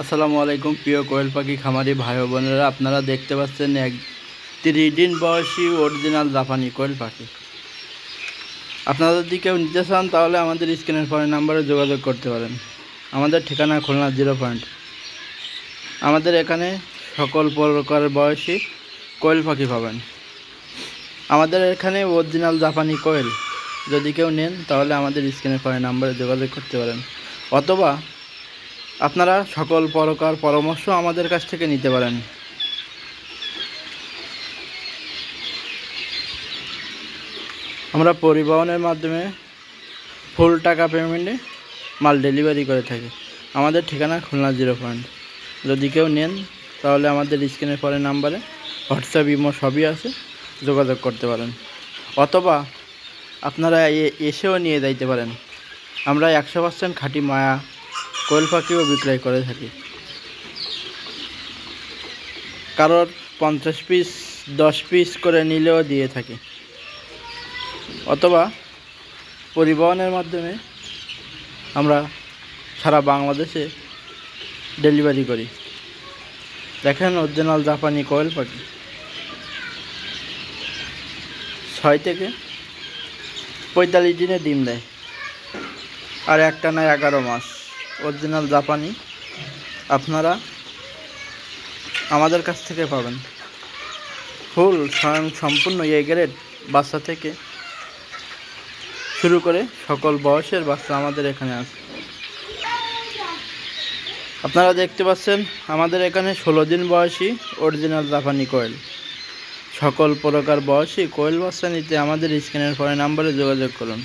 আসসালামু আলাইকুম প্রিয় কোয়েল পাখি খামারি ভাই ও বোনেরা, আপনারা দেখতে পাচ্ছেন 3 দিন বয়সী অরিজিনাল জাপানি কোয়েল পাখি। আপনারা যদি কেউ নিতে চান তাহলে আমাদের স্ক্রিনের ফোন নাম্বারে যোগাযোগ করতে পারেন। আমাদের ঠিকানা খুলনা 0 পয়েন্ট। আমাদের এখানে সকল প্রকার বয়সী কোয়েল পাখি পাবেন। আমাদের এখানে অরিজিনাল জাপানি কোয়েল যদি কেউ নেন তাহলে আমাদের স্ক্রিনের ফোন নাম্বারে যোগাযোগ করতে পারেন, অথবা আপনারা সকল প্রকার পরামর্শ আমাদের কাছ থেকে নিতে পারেন। আমরা পরিবহনের মাধ্যমে ফুল টাকা পেমেন্টে মাল ডেলিভারি করে থাকি। আমাদের ঠিকানা খুলনা 0 পয়েন্ট। যদি কেউ নেন তাহলে আমাদের স্ক্রিনের পরের নাম্বারে হোয়াটসঅ্যাপ, ইমো সবই আছে, যোগাযোগ করতে পারেন, অথবা আপনারা এসেও নিয়ে যাইতে পারেন। আমরা 100% খাঁটি মায়া কোয়েল পাখিও বিক্রয় করে থাকি। কারোর 50 পিস 10 পিস করে নিলেও দিয়ে থাকি, অথবা পরিবহনের মাধ্যমে আমরা সারা বাংলাদেশে ডেলিভারি করি। দেখেন অরিজিনাল জাপানি কোয়েল পাখি 6 থেকে 45 দিনে ডিম দেয়, আর একটা না 11 মাস অরিজিনাল জাপানি আপনারা আমাদের কাছ থেকে পাবেন। ফুল সম্পূর্ণ এ গ্রেড বাচ্চা থেকে শুরু করে সকল বয়সের বাচ্চা আমাদের এখানে আছে। আপনারা দেখতে পাচ্ছেন আমাদের এখানে 16 দিন বয়সী অরিজিনাল জাপানি কোয়েল। সকল প্রকার বয়সী কোয়েল বাচ্চা নিতে আমাদের স্ক্রিনের পরে নাম্বারে যোগাযোগ করুন।